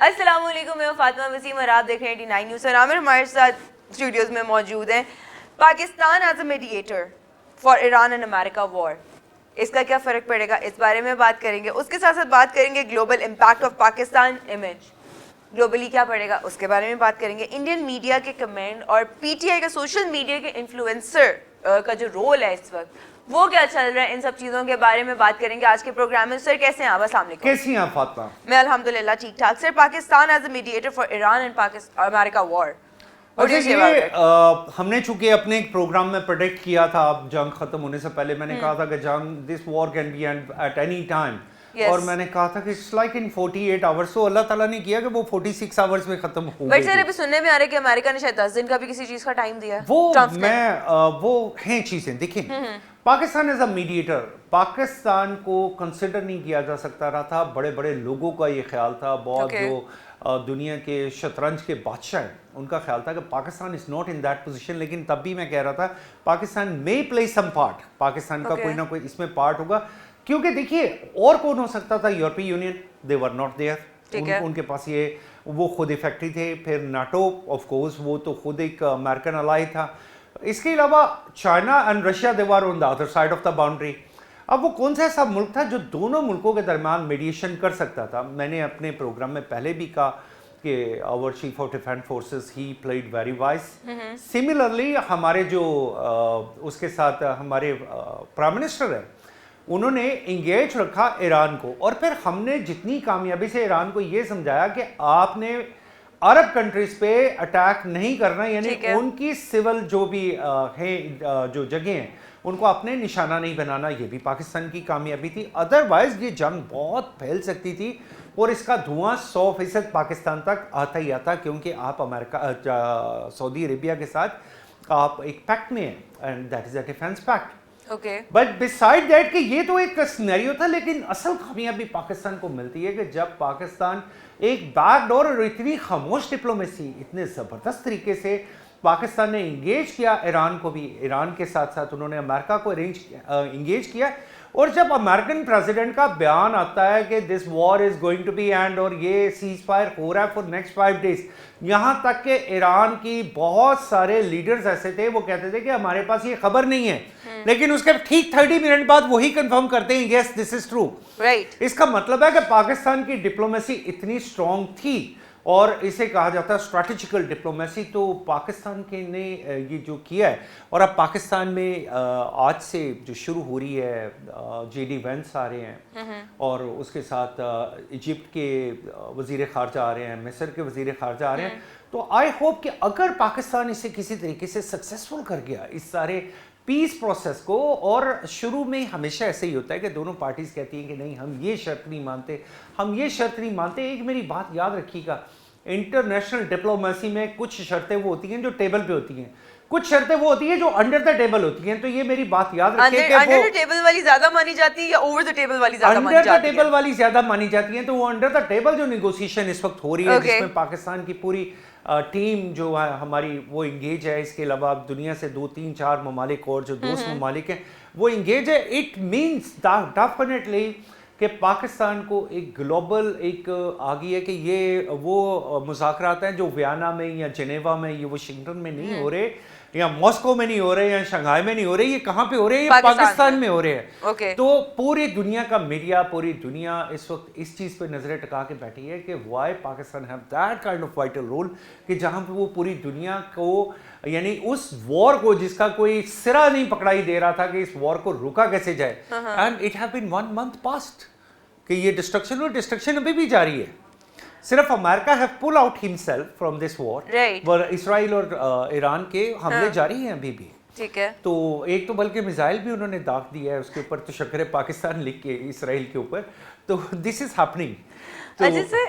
अस्सलाम वालेकुम, मैं फातिमा वसीम और आप देख रहे हैं D9 न्यूज़। और आमिर हमारे साथ स्टूडियोज़ में मौजूद हैं। Pakistan as a mediator for Iran and America war, इसका क्या फ़र्क पड़ेगा, इस बारे में बात करेंगे। उसके साथ साथ बात करेंगे global impact of Pakistan image, globally क्या पड़ेगा उसके बारे में बात करेंगे। इंडियन मीडिया के कमेंट और PTI का सोशल मीडिया के इन्फ्लुएंसर का जो रोल है इस वक्त, वो क्या चल रहा है, इन सब चीज़ों के बारे में बात करेंगे आज के प्रोग्राम में। सर कैसे हैं आप? अस्सलाम वालेकुम। कैसी हैं आप फातिमा? मैं अल्हम्दुलिल्लाह ठीक ठाक। Sir, Pakistan as a mediator for Iran and America war, अच्छा, ये हमने चूंकि अपने एक प्रोग्राम में प्रेडिक्ट किया था, अब जंग खत्म होने से पहले मैंने कहा था कि जंग this war can be and at any time, और मैंने कहा था कि इट्स लाइक इन 48 आवर्स। तो अल्लाह ताला ने किया कि वो 46 आवर्स में खत्म हो गई। बट सर अभी सुनने में आ रहा है कि अमेरिका ने शायद 10 दिन का भी किसी चीज का टाइम दिया है। वो हैं चीजें। देखिए, Pakistan as a mediator, Pakistan को कंसिडर नहीं किया जा सकता रहा था। बड़े बड़े लोगों का ये ख्याल था, बहुत जो दुनिया के शतरंज के बादशाह हैं, उनका ख्याल था कि Pakistan is not in that position. लेकिन तब भी मैं कह रहा था Pakistan may play some part, Pakistan का कोई ना कोई इसमें पार्ट होगा। क्योंकि देखिए, और कौन हो सकता था? यूरोपीय union, they were not there. उनके पास ये, वो खुद इफेक्टिव थे। फिर नाटो, ऑफ कोर्स, वो तो खुद एक अमेरिकन अलाई था। इसके अलावा China and Russia, they were on the other side of the boundary. अब वो कौन सा ऐसा मुल्क था जो दोनों मुल्कों के दरमियान मीडिएशन कर सकता था? मैंने अपने प्रोग्राम में पहले भी कहा कि our chief of defence forces, he played very wise. Similarly हमारे जो उसके साथ हमारे प्राइम मिनिस्टर है, उन्होंने इंगेज रखा ईरान को। और फिर हमने जितनी कामयाबी से ईरान को ये समझाया कि आपने अरब कंट्रीज पे अटैक नहीं करना, यानी उनकी सिविल जो भी हैं जो जगह हैं उनको अपने निशाना नहीं बनाना। ये भी पाकिस्तान की कामयाबी थी। अदरवाइज ये जंग बहुत फैल सकती थी और इसका धुआं 100% पाकिस्तान तक आता ही आता, क्योंकि आप अमेरिका, सऊदी अरेबिया के साथ आप एक पैक्ट में हैं, and that is a defence pact. But beside that कि ये तो एक सिनेरियो था, लेकिन असल कामयाबी पाकिस्तान को मिलती है कि जब पाकिस्तान एक बैकडोर और इतनी खामोश डिप्लोमेसी, इतने ज़बरदस्त तरीके से पाकिस्तान ने इंगेज किया ईरान को भी, ईरान के साथ साथ उन्होंने अमेरिका को इंगेज किया। और जब अमेरिकन प्रेसिडेंट का बयान आता है कि this war is going to be end, और ये सीज फायर हो रहा है फॉर नेक्स्ट 5 डेज, यहाँ तक कि ईरान की बहुत सारे लीडर्स ऐसे थे, वो कहते थे कि हमारे पास ये खबर नहीं है, लेकिन उसके ठीक 30 मिनट बाद वही कंफर्म करते हैं, yes this is true. Right. इसका मतलब है कि पाकिस्तान की डिप्लोमेसी इतनी स्ट्रांग थी, और इसे कहा जाता है स्ट्रैटेजिकल डिप्लोमेसी। तो पाकिस्तान के ने ये जो किया है, और अब पाकिस्तान में आज से जो शुरू हो रही है, JD वेंस आ रहे हैं, और उसके साथ इजिप्ट के वज़ीर ख़ारजा आ रहे हैं, मिस्र के वज़ीर ख़ारजा आ रहे हैं। तो आई होप कि अगर पाकिस्तान इसे किसी तरीके से सक्सेसफुल कर गया इस सारे पीस प्रोसेस को, और शुरू में हमेशा ऐसे ही होता है कि दोनों पार्टीज कहती हैं कि नहीं, हम ये शर्त नहीं मानते, हम ये शर्त नहीं मानते। एक मेरी बात याद रखिएगा, इंटरनेशनल डिप्लोमेसी में कुछ शर्तें वो होती हैं जो टेबल पे होती हैं, कुछ शर्तें वो होती हैं जो अंडर द टेबल होती हैं। तो ये मेरी बात याद रखिए कि अंडर द टेबल वाली ज्यादा मानी जाती है या ओवर द टेबल वाली ज्यादा मानी जाती है? अंडर द टेबल वाली ज्यादा मानी जाती है। तो वो अंडर द टेबल जो नेगोशिएशन इस वक्त हो रही है, जिसमें पाकिस्तान की पूरी टीम जो है हमारी वो इंगेज है। इसके अलावा दुनिया से 2, 3, 4 ममालिक और जो दोस्त ममालिक हैं वो इंगेज है। इट मीन्स डेफिनेटली कि पाकिस्तान को एक ग्लोबल एक आ गई है कि ये वो मुज़ाकरात हैं जो वियना में या जेनेवा में, ये वाशिंगटन में नहीं हो रहे, या मॉस्को में नहीं हो रहे, या शंघाई में नहीं हो रहे, ये कहाँ पे हो रहे हैं? ये पाकिस्तान में हो रहे हैं। तो पूरी दुनिया का मीडिया, पूरी दुनिया इस वक्त इस चीज़ पे नजरें टिका के बैठी है कि why Pakistan have that kind of vital role, कि जहाँ पे वो पूरी दुनिया को, यानी उस वॉर को जिसका कोई सिरा नहीं पकड़ाई दे रहा था कि इस वॉर को रोका कैसे जाए, and it have been 1 month past कि ये डिस्ट्रक्शन, और डिस्ट्रक्शन अभी भी जारी है। सिर्फ America have pull out himself from this war, पर इसराइल और ईरान के हमले जारी हैं अभी भी। ठीक है। तो एक तो बल्कि मिसाइल भी उन्होंने दाग दिया है उसके ऊपर, तो शक्र पाकिस्तान लिख के इसराइल के ऊपर। तो दिस इज हैपनिंग। जैसे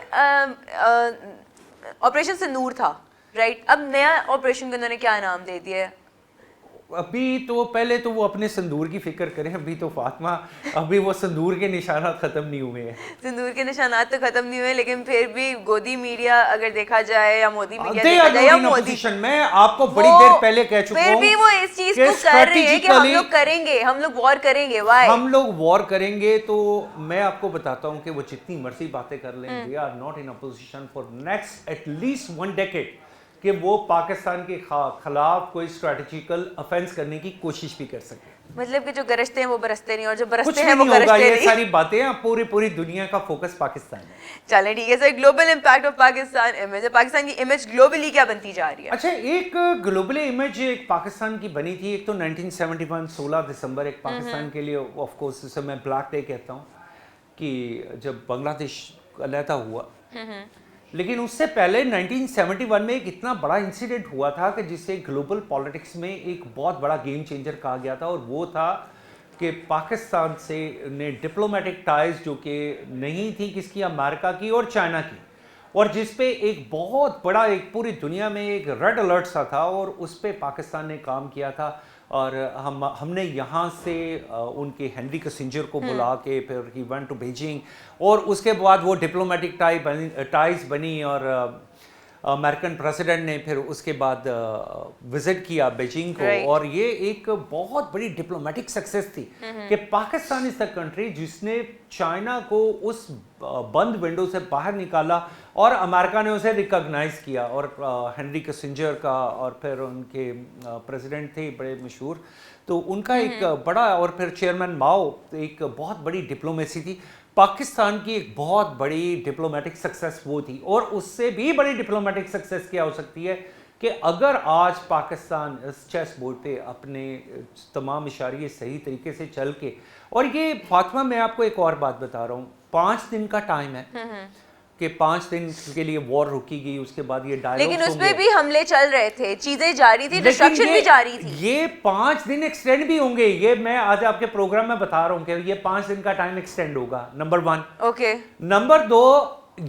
ऑपरेशन सिंदूर था, राइट? अब नया ऑपरेशन को उन्होंने क्या नाम दे दिया है? अभी तो पहले तो वो अपने संदूर की फिक्र करें, अभी तो फातिमा अभी वो संदूर के निशानात खत्म नहीं हुए हैं। सिंदूर के निशानात तो खत्म नहीं हुए, लेकिन फिर भी गोदी मीडिया अगर देखा जाए या मोदी मीडिया They देखा are जाए not या in a मोदी, position। मैं आपको बड़ी देर पहले कह चुका फिर हूँ भी वो इस चीज कि को कर रहे हैं कि हम strategically लोग करेंगे, हम लोग वॉर करेंगे। वाई हम लोग वॉर करेंगे। तो मैं आपको बताता हूँ कि वो जितनी मर्जी बातें कर लें, they are not in a position for next at least 1 decade कि वो पाकिस्तान के खिलाफ कोई स्ट्रेटेजिकल ऑफेंस करने की कोशिश भी कर सके। मतलब कि जो गरजते हैं वो बरसते नहीं, और जो कुछ बरसते भी हैं वो नहीं होगा। गरजते ये नहीं। सारी बातें पूरी दुनिया का फोकस पाकिस्तान है। चलें ठीक है sir, global impact of Pakistan image, Pakistan की इमेज ग्लोबली क्या बनती जा रही है? अच्छा, एक ग्लोबली इमेज एक पाकिस्तान की बनी थी। एक तो 1971 16 दिसंबर एक पाकिस्तान के लिए ऑफ कोर्स जिसे मैं ब्लैक डे कहता हूँ, कि जब बांग्लादेश अलहदा हुआ। लेकिन उससे पहले 1971 में एक इतना बड़ा इंसिडेंट हुआ था कि जिसे ग्लोबल पॉलिटिक्स में एक बहुत बड़ा गेम चेंजर कहा गया था, और वो था कि पाकिस्तान से ने डिप्लोमेटिक टाइज जो कि नहीं थी किसकी, अमेरिका की और चाइना की, और जिस पे एक बहुत बड़ा एक पूरी दुनिया में एक रेड अलर्ट सा था, और उस पे पाकिस्तान ने काम किया था। और हमने यहाँ से उनके हेनरी किसिंजर को बुला के फिर ही वेंट टू बीजिंग, और उसके बाद वो डिप्लोमेटिक टाइज बनी, और अमेरिकन प्रेसिडेंट ने फिर उसके बाद विजिट किया बीजिंग को। और ये एक बहुत बड़ी डिप्लोमेटिक सक्सेस थी कि पाकिस्तान इज द कंट्री जिसने चाइना को उस बंद विंडो से बाहर निकाला, और अमेरिका ने उसे रिकॉग्नाइज किया। और हेनरी किसिंजर का, और फिर उनके प्रेसिडेंट थे बड़े मशहूर, तो उनका एक बड़ा, और फिर चेयरमैन माओ, एक बहुत बड़ी डिप्लोमेसी थी। पाकिस्तान की एक बहुत बड़ी डिप्लोमेटिक सक्सेस वो थी। और उससे भी बड़ी डिप्लोमेटिक सक्सेस क्या हो सकती है कि अगर आज पाकिस्तान इस चेस बोर्ड पे अपने तमाम इशारे सही तरीके से चल के, और ये फातिमा मैं आपको एक और बात बता रहा हूँ, 5 दिन का टाइम है कि 5 दिन के लिए वॉर रुकी गई, उसके बाद ये डायलॉग, लेकिन उसमें भी हमले चल रहे थे, चीजें जारी थी, डिस्ट्रक्शन भी जारी थी। ये 5 दिन एक्सटेंड भी होंगे। ये मैं आज आपके प्रोग्राम में बता रहा हूँ कि ये 5 दिन का टाइम एक्सटेंड होगा, नंबर 1। ओके। नंबर 2,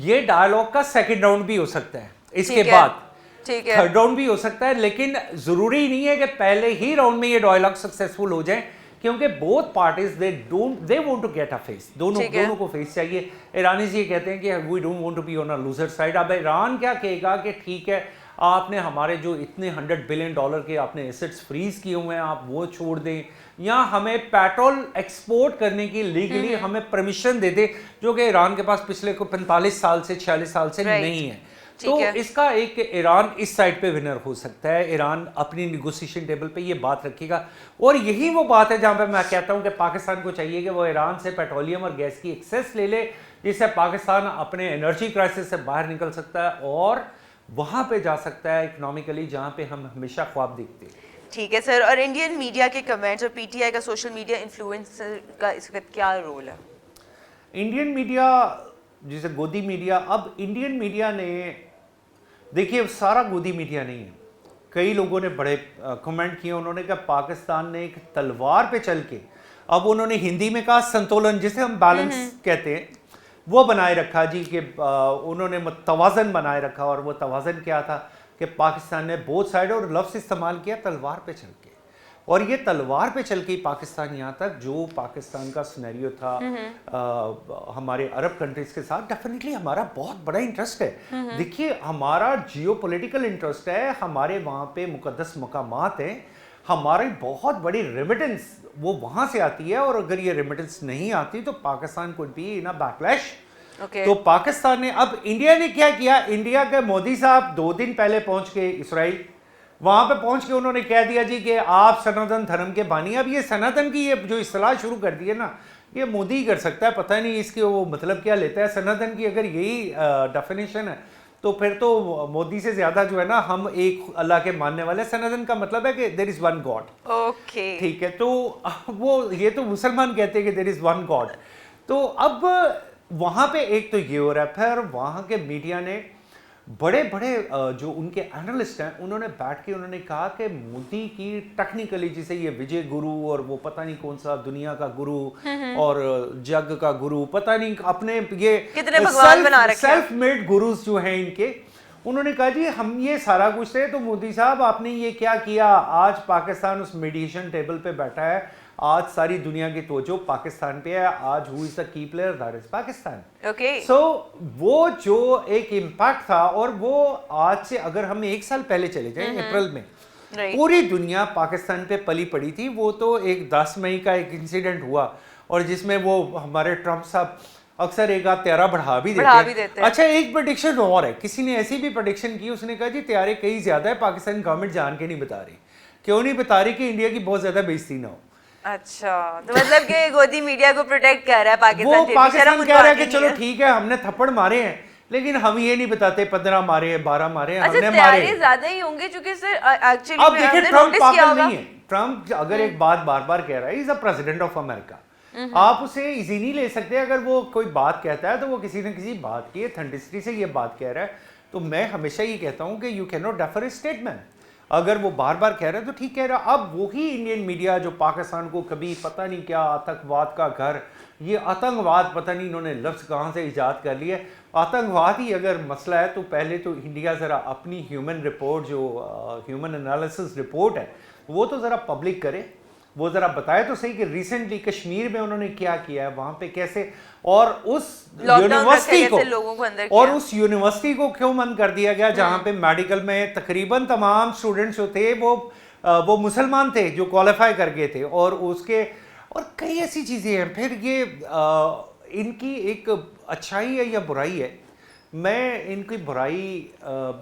ये डायलॉग का सेकंड राउंड भी हो सकता है इसके बाद, ठीक है, थर्ड राउंड भी हो सकता है। लेकिन जरूरी नहीं है कि पहले ही राउंड में ये डायलॉग सक्सेसफुल हो जाए, क्योंकि both parties they want to get a face. दोनों को फेस चाहिए। ईरानीज ये कहते हैं कि we don't want to be on a loser side. अब ईरान क्या कहेगा कि ठीक है, आपने हमारे जो इतने $100 बिलियन के आपने एसेट्स फ्रीज किए हुए हैं, आप वो छोड़ दें, या हमें पेट्रोल एक्सपोर्ट करने की लीगली हमें परमिशन दे दे, जो कि ईरान के पास पिछले को 45 साल से 46 साल से नहीं है। तो इसका एक ईरान इस साइड पे विनर हो सकता है। ईरान अपनी निगोशिएशन टेबल पे ये बात रखेगा, और यही वो बात है जहां पे मैं कहता हूं कि पाकिस्तान को चाहिए कि वो ईरान से पेट्रोलियम और गैस की एक्सेस ले ले, जिससे पाकिस्तान अपने एनर्जी क्राइसिस से बाहर निकल सकता है और वहां पे जा सकता है इकोनॉमिकली, जहां पे हम हमेशा ख्वाब देखते हैं। ठीक है सर। और इंडियन मीडिया के कमेंट्स और पीटीआई का सोशल मीडिया इन्फ्लुएंसर का इसका क्या रोल है? इंडियन मीडिया जिसे गोदी मीडिया, अब इंडियन मीडिया ने, देखिए सारा गोदी मीडिया नहीं है। कई लोगों ने बड़े कमेंट किए, उन्होंने कहा पाकिस्तान ने एक तलवार पे चल के, अब उन्होंने हिंदी में कहा संतुलन, जिसे हम बैलेंस कहते हैं, वो बनाए रखा जी, कि उन्होंने तवाज़न बनाए रखा। और वो तवाज़न क्या था कि पाकिस्तान ने बोथ साइड और लफ्ज़ इस्तेमाल किया तलवार पे चल के, और ये तलवार पे चल के पाकिस्तान यहाँ तक, जो पाकिस्तान का सिनेरियो था हमारे अरब कंट्रीज के साथ, डेफिनेटली हमारा बहुत बड़ा इंटरेस्ट है। देखिए हमारा जियोपॉलिटिकल इंटरेस्ट है, हमारे वहाँ पे मुकद्दस मकामात हैं, हमारी बहुत बड़ी रेमिटेंस वो वहाँ से आती है, और अगर ये रेमिटेंस नहीं आती तो Pakistan could be in a backlash. तो पाकिस्तान ने, अब इंडिया ने क्या किया, इंडिया के मोदी साहब 2 दिन पहले पहुँच गए इसराइल, वहां पे पहुंच के उन्होंने कह दिया जी कि आप सनातन धर्म के बानी। अब ये सनातन की ये जो इस्तेलाह शुरू कर दी है ना, ये मोदी ही कर सकता है, पता नहीं इसके वो मतलब क्या लेता है सनातन की। अगर यही डेफिनेशन है तो फिर तो मोदी से ज्यादा जो है ना हम एक अल्लाह के मानने वाले। सनातन का मतलब है कि there is one God. Okay, ठीक है, तो वो ये तो मुसलमान कहते हैं कि देयर इज वन गॉड। तो अब वहां पे एक तो ये हो रहा है, फिर वहां के मीडिया ने बड़े बड़े जो उनके एनालिस्ट हैं, उन्होंने बैठ के उन्होंने कहा कि मोदी की टेक्निकली, जिसे ये विजय गुरु और वो पता नहीं कौन सा दुनिया का गुरु और जग का गुरु, पता नहीं अपने ये कितने भगवान बना रखे हैं, सेल्फ मेड गुरुज जो हैं इनके, उन्होंने कहा जी हम ये सारा कुछ थे, तो मोदी साहब आपने ये क्या किया? आज पाकिस्तान उस मीडिएशन टेबल पे बैठा है, आज सारी दुनिया की तवज्जो पाकिस्तान पे है, आज who is the key player, that is Pakistan. Okay so वो जो एक इम्पैक्ट था, और वो आज से अगर हम 1 साल पहले चले जाएं अप्रैल में, राइट पूरी दुनिया पाकिस्तान पे पली पड़ी थी। वो तो एक 10 मई का एक इंसिडेंट हुआ, और जिसमें वो हमारे ट्रंप साहब अक्सर एक आध त्यारा बढ़ा भी देते हैं। अच्छा, एक प्रेडिक्शन और है, किसी ने ऐसी भी प्रेडिक्शन की, उसने कहा जी त्यारे कई ज्यादा है, पाकिस्तान गवर्नमेंट जान के नहीं बता रही। क्यों नहीं बता रही? कि इंडिया की बहुत ज्यादा बेइज्जती ना हो। अच्छा, तो मतलब कि गोदी मीडिया को प्रोटेक्ट कर रहा है पाकिस्तान। वो पाकिस्तान कह रहा है कि चलो ठीक है हमने थप्पड़ मारे हैं, लेकिन हम ये नहीं बताते 15 मारे हैं, 12 मारे हैं, हमने मारे ज्यादा ही होंगे, क्योंकि सर एक्चुअली अब देखिए ट्रंप पागल नहीं है। ट्रंप अगर एक बात बार बार कह रहा है, is a president of America, आप उसे इजी नहीं ले सकते। अगर वो कोई बात कहता है तो वो किसी न किसी बात की ऑथेंटिसिटी से ये बात कह रहा है। तो मैं हमेशा ये कहता हूं कि you can not defer A statement. अगर वो बार बार कह रहा है तो ठीक कह रहा है। अब वही इंडियन मीडिया जो पाकिस्तान को कभी पता नहीं क्या आतंकवाद का घर, ये आतंकवाद पता नहीं इन्होंने लफ्ज़ कहाँ से ईजाद कर लिया। आतंकवाद ही अगर मसला है तो पहले तो इंडिया ज़रा अपनी ह्यूमन रिपोर्ट, जो ह्यूमन एनालिसिस रिपोर्ट है, वो तो ज़रा पब्लिक करे, वो ज़रा बताए तो सही कि रिसेंटली कश्मीर में उन्होंने क्या किया है, वहाँ पे कैसे, और उस यूनिवर्सिटी को लोगों को अंदर और उस यूनिवर्सिटी को क्यों बंद कर दिया गया जहाँ पे मेडिकल में तकरीबन तमाम स्टूडेंट्स जो थे वो मुसलमान थे जो क्वालिफाई कर गए थे, और उसके और कई ऐसी चीज़ें हैं। फिर ये इनकी एक अच्छाई है या बुराई है? मैं इनकी बुराई,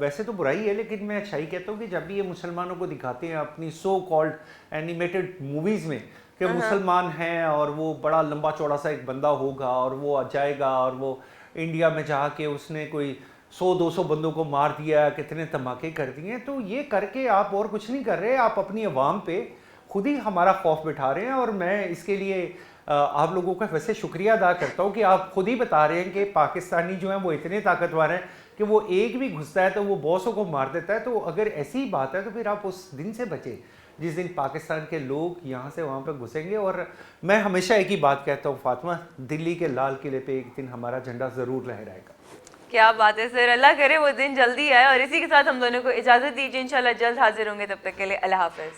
वैसे तो बुराई है, लेकिन मैं अच्छाई कहता हूँ कि जब भी ये मुसलमानों को दिखाते हैं अपनी सो कॉल्ड एनिमेटेड मूवीज़ में कि मुसलमान हैं और वो बड़ा लंबा चौड़ा सा एक बंदा होगा और वो जाएगा और वो इंडिया में जाके उसने कोई 100-200 बंदों को मार दिया, कितने धमाके कर दिए, तो ये करके आप और कुछ नहीं कर रहे, आप अपनी आवाम पे खुद ही हमारा खौफ बिठा रहे हैं। और मैं इसके लिए आप लोगों का वैसे शुक्रिया अदा करता हूँ कि आप खुद ही बता रहे हैं कि पाकिस्तानी जो हैं वो इतने ताकतवर हैं कि वो एक भी घुसता है तो वो बॉसों को मार देता है। तो अगर ऐसी बात है तो फिर आप उस दिन से बचे जिस दिन पाकिस्तान के लोग यहाँ से वहाँ पर घुसेंगे। और मैं हमेशा एक ही बात कहता हूँ फातिमा, दिल्ली के लाल किले पे एक दिन हमारा झंडा ज़रूर लहराएगा। क्या बात है सर, अल्लाह करे वो दिन जल्दी आए। और इसी के साथ हम दोनों को इजाज़त दीजिए, इंशाल्लाह जल्द हाजिर होंगे, तब तक के लिए अल्लाह हाफ़िज़।